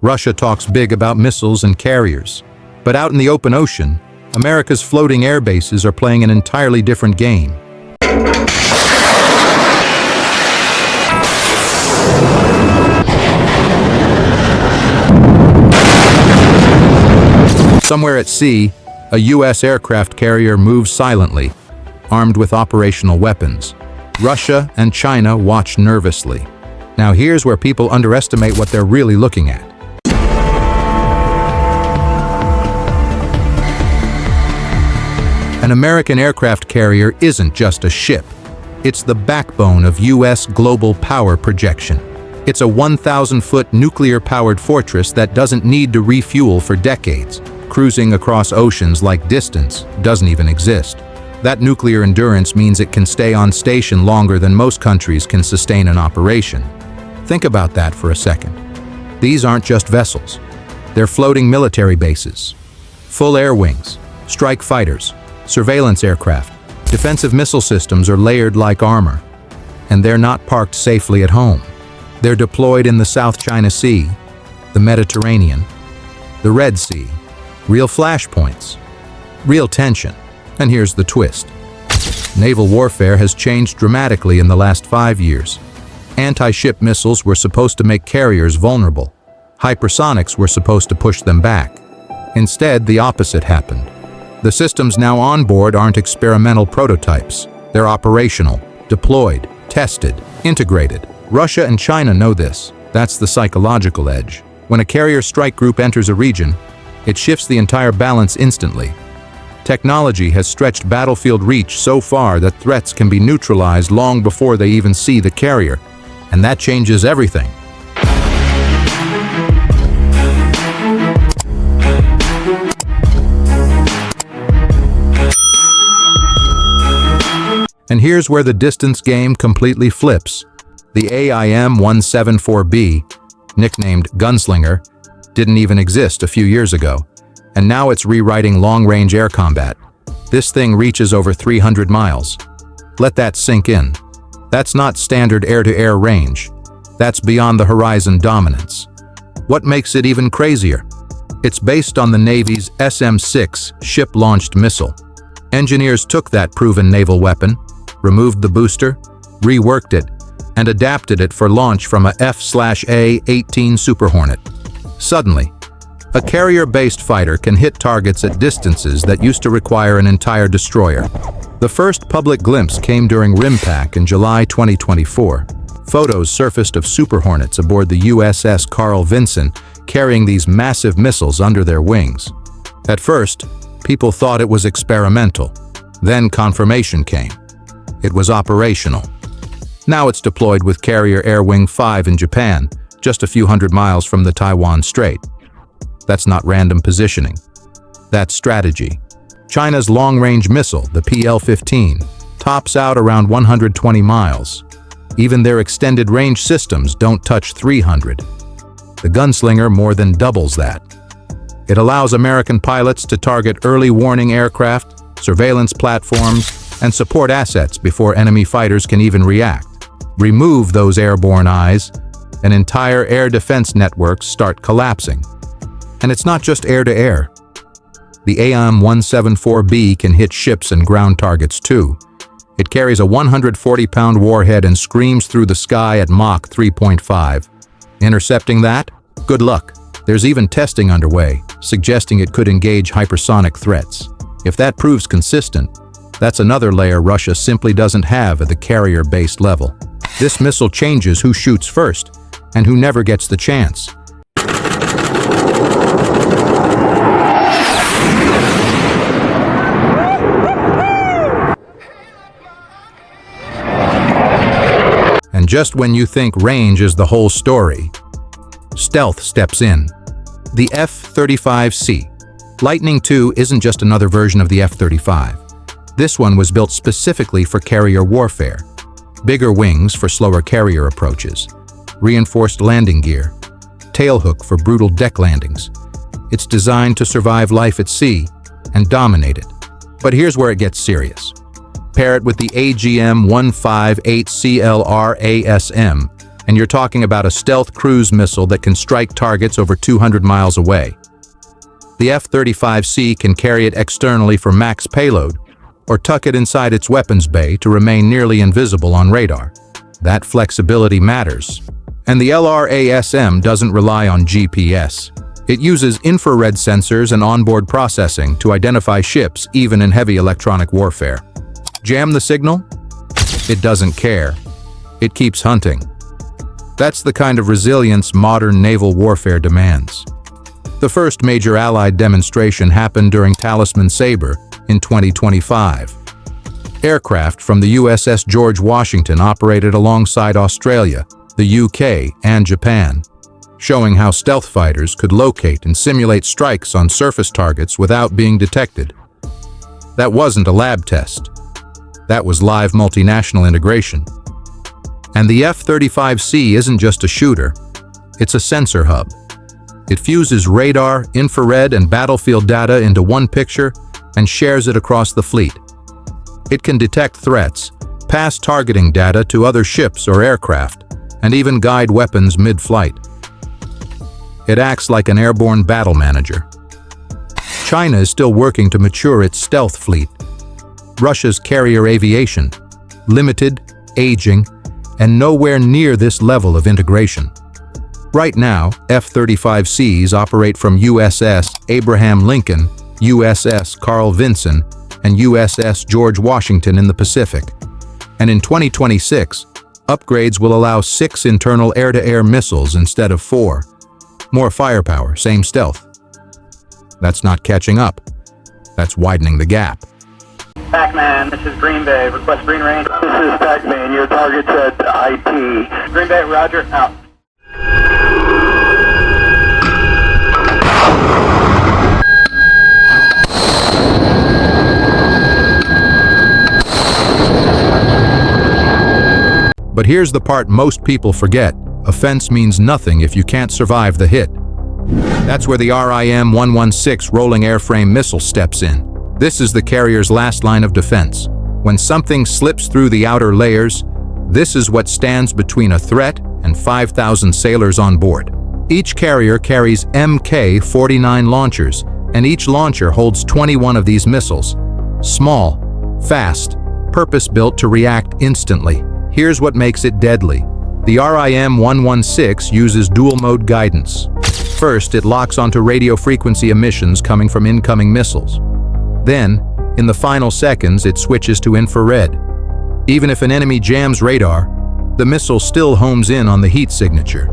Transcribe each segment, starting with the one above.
Russia talks big about missiles and carriers. But out in the open ocean, America's floating air bases are playing an entirely different game. Somewhere at sea, a U.S. aircraft carrier moves silently, armed with operational weapons. Russia and China watch nervously. Now here's where people underestimate what they're really looking at. An American aircraft carrier isn't just a ship. It's the backbone of U.S. global power projection. It's a 1,000-foot nuclear-powered fortress that doesn't need to refuel for decades. Cruising across oceans like distance doesn't even exist. That nuclear endurance means it can stay on station longer than most countries can sustain an operation. Think about that for a second. These aren't just vessels. They're floating military bases, full air wings, strike fighters, surveillance aircraft. Defensive missile systems are layered like armor. And they're not parked safely at home. They're deployed in the South China Sea, the Mediterranean, the Red Sea. Real flashpoints, real tension. And here's the twist. Naval warfare has changed dramatically in the last 5 years. Anti-ship missiles were supposed to make carriers vulnerable. Hypersonics were supposed to push them back. Instead, the opposite happened. The systems now on board aren't experimental prototypes. They're operational, deployed, tested, integrated. Russia and China know this. That's the psychological edge. When a carrier strike group enters a region, it shifts the entire balance instantly. Technology has stretched battlefield reach so far that threats can be neutralized long before they even see the carrier. And that changes everything. And here's where the distance game completely flips. The RIM-117B, nicknamed Gunslinger, didn't even exist a few years ago, and now it's rewriting long-range air combat. This thing reaches over 300 miles. Let that sink in. That's not standard air-to-air range. That's beyond the horizon dominance. What makes it even crazier? It's based on the Navy's SM-6 ship-launched missile. Engineers took that proven naval weapon, removed the booster, reworked it, and adapted it for launch from a F/A-18 Super Hornet. Suddenly, a carrier-based fighter can hit targets at distances that used to require an entire destroyer. The first public glimpse came during RIMPAC in July 2024. Photos surfaced of Super Hornets aboard the USS Carl Vinson carrying these massive missiles under their wings. At first, people thought it was experimental. Then confirmation came. It was operational. Now it's deployed with Carrier Air Wing 5 in Japan, just a few hundred miles from the Taiwan Strait. That's not random positioning. That's strategy. China's long-range missile, the PL-15, tops out around 120 miles. Even their extended range systems don't touch 300. The Gunslinger more than doubles that. It allows American pilots to target early warning aircraft, surveillance platforms, and support assets before enemy fighters can even react. Remove those airborne eyes, and entire air defense networks start collapsing. And it's not just air-to-air. The RIM-117B can hit ships and ground targets too. It carries a 140-pound warhead and screams through the sky at Mach 3.5. Intercepting that? Good luck. There's even testing underway, suggesting it could engage hypersonic threats. If that proves consistent, that's another layer Russia simply doesn't have at the carrier-based level. This missile changes who shoots first, and who never gets the chance. And just when you think range is the whole story, stealth steps in. The F-35C. Lightning II isn't just another version of the F-35. This one was built specifically for carrier warfare. Bigger wings for slower carrier approaches, reinforced landing gear, tailhook for brutal deck landings. It's designed to survive life at sea and dominate it. But here's where it gets serious. Pair it with the AGM-158 LRASM, And you're talking about a stealth cruise missile that can strike targets over 200 miles away. The F-35C can carry it externally for max payload, or tuck it inside its weapons bay to remain nearly invisible on radar. That flexibility matters. And the LRASM doesn't rely on GPS. It uses infrared sensors and onboard processing to identify ships even in heavy electronic warfare. Jam the signal? It doesn't care. It keeps hunting. That's the kind of resilience modern naval warfare demands. The first major Allied demonstration happened during Talisman Sabre in 2025. Aircraft from the USS George Washington operated alongside Australia, the UK, and Japan, showing how stealth fighters could locate and simulate strikes on surface targets without being detected. That wasn't a lab test. That was live multinational integration. And the F-35C isn't just a shooter, it's a sensor hub. It fuses radar, infrared, and battlefield data into one picture and shares it across the fleet. It can detect threats, pass targeting data to other ships or aircraft, and even guide weapons mid-flight. It acts like an airborne battle manager. China is still working to mature its stealth fleet. Russia's carrier aviation, limited, aging, and nowhere near this level of integration. Right now, F-35Cs operate from USS Abraham Lincoln, USS Carl Vinson, and USS George Washington in the Pacific. And in 2026, upgrades will allow 6 internal air-to-air missiles instead of 4. More firepower, same stealth. That's not catching up. That's widening the gap. Pac-Man, this is Green Bay. Request green range. This is Pac-Man. Your target's at IP. Green Bay, roger, out. But here's the part most people forget. Offense means nothing if you can't survive the hit. That's where the RIM-116 Rolling Airframe Missile steps in. This is the carrier's last line of defense. When something slips through the outer layers, this is what stands between a threat and 5,000 sailors on board. Each carrier carries Mk-49 launchers, and each launcher holds 21 of these missiles. Small, fast, purpose-built to react instantly. Here's what makes it deadly. The RIM-116 uses dual-mode guidance. First, it locks onto radio frequency emissions coming from incoming missiles. Then, in the final seconds, it switches to infrared. Even if an enemy jams radar, the missile still homes in on the heat signature.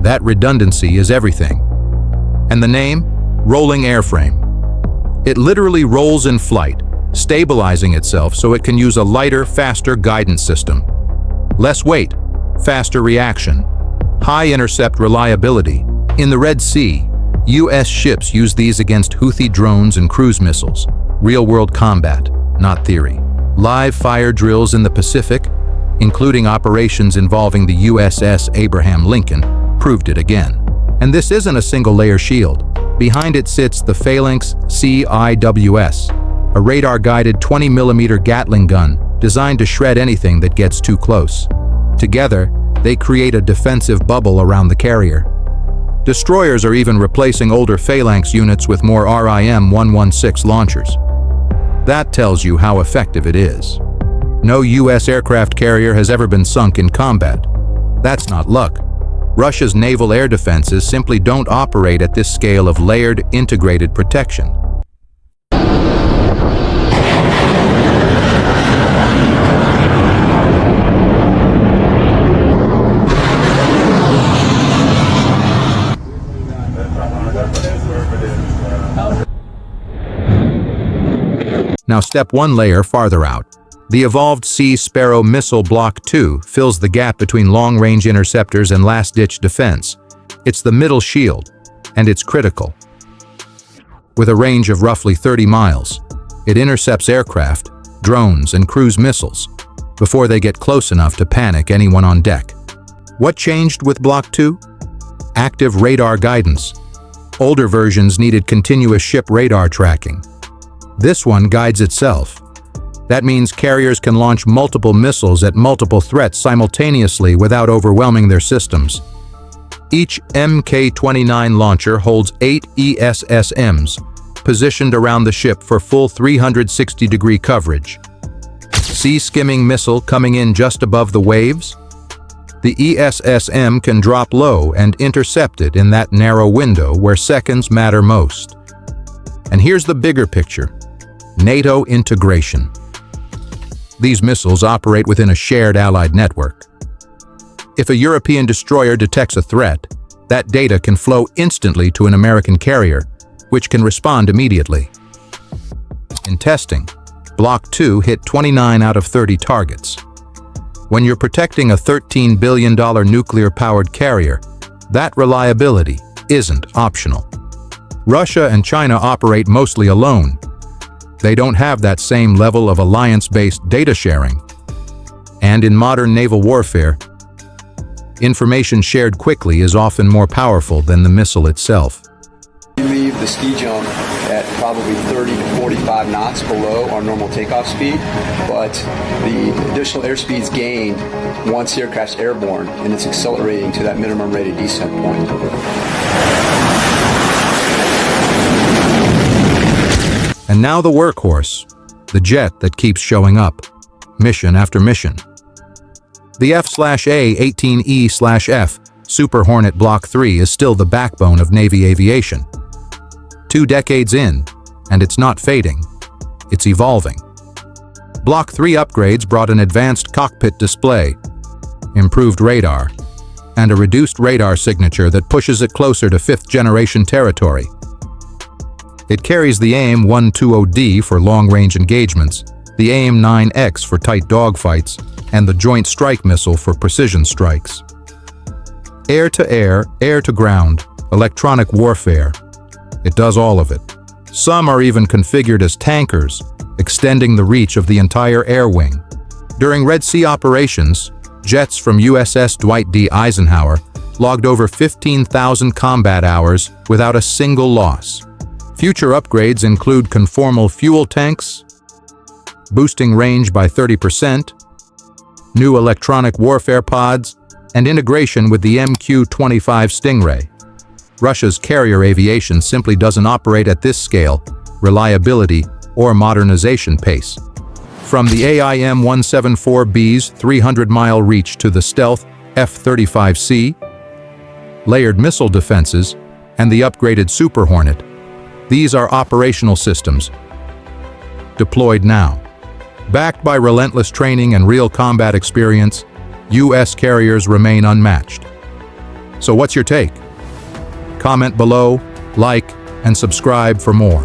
That redundancy is everything. And the name? Rolling Airframe. It literally rolls in flight, stabilizing itself so it can use a lighter, faster guidance system. Less weight, faster reaction, high intercept reliability. In the Red Sea, U.S. ships use these against Houthi drones and cruise missiles. Real-world combat, not theory. Live fire drills in the Pacific, including operations involving the USS Abraham Lincoln, proved it again. And this isn't a single-layer shield. Behind it sits the Phalanx CIWS, a radar-guided 20mm Gatling gun designed to shred anything that gets too close. Together, they create a defensive bubble around the carrier. Destroyers are even replacing older Phalanx units with more RIM-116 launchers. That tells you how effective it is. No U.S. aircraft carrier has ever been sunk in combat. That's not luck. Russia's naval air defenses simply don't operate at this scale of layered, integrated protection. Now step one layer farther out. The evolved Sparrow Missile Block 2 fills the gap between long-range interceptors and last-ditch defense. It's the middle shield, and it's critical. With a range of roughly 30 miles, it intercepts aircraft, drones, and cruise missiles before they get close enough to panic anyone on deck. What changed with Block 2? Active radar guidance. Older versions needed continuous ship radar tracking. This one guides itself. That means carriers can launch multiple missiles at multiple threats simultaneously without overwhelming their systems. Each Mk-29 launcher holds 8 ESSMs, positioned around the ship for full 360-degree coverage. See skimming missile coming in just above the waves? The ESSM can drop low and intercept it in that narrow window where seconds matter most. And here's the bigger picture: NATO integration. These missiles operate within a shared Allied network. If a European destroyer detects a threat, that data can flow instantly to an American carrier, which can respond immediately. In testing, Block 2 hit 29 out of 30 targets. When you're protecting a $13 billion nuclear-powered carrier, that reliability isn't optional. Russia and China operate mostly alone. They don't have that same level of alliance-based data sharing. And in modern naval warfare, information shared quickly is often more powerful than the missile itself. We leave the ski jump at probably 30 to 45 knots below our normal takeoff speed, but the additional airspeed is gained once the aircraft's airborne and it's accelerating to that minimum rated descent point. And now the workhorse, the jet that keeps showing up, mission after mission. The F/A-18E/F Super Hornet Block 3 is still the backbone of Navy aviation. 2 decades in, and it's not fading, it's evolving. Block 3 upgrades brought an advanced cockpit display, improved radar, and a reduced radar signature that pushes it closer to 5th-generation territory. It carries the AIM-120D for long-range engagements, the AIM-9X for tight dogfights, and the Joint Strike Missile for precision strikes. Air-to-air, air-to-ground, electronic warfare. It does all of it. Some are even configured as tankers, extending the reach of the entire air wing. During Red Sea operations, jets from USS Dwight D. Eisenhower logged over 15,000 combat hours without a single loss. Future upgrades include conformal fuel tanks, boosting range by 30%, new electronic warfare pods, and integration with the MQ-25 Stingray. Russia's carrier aviation simply doesn't operate at this scale, reliability, or modernization pace. From the AIM-174B's 300-mile reach to the stealth F-35C, layered missile defenses, and the upgraded Super Hornet, these are operational systems deployed now. Backed by relentless training and real combat experience, U.S. carriers remain unmatched. So what's your take? Comment below, like, and subscribe for more.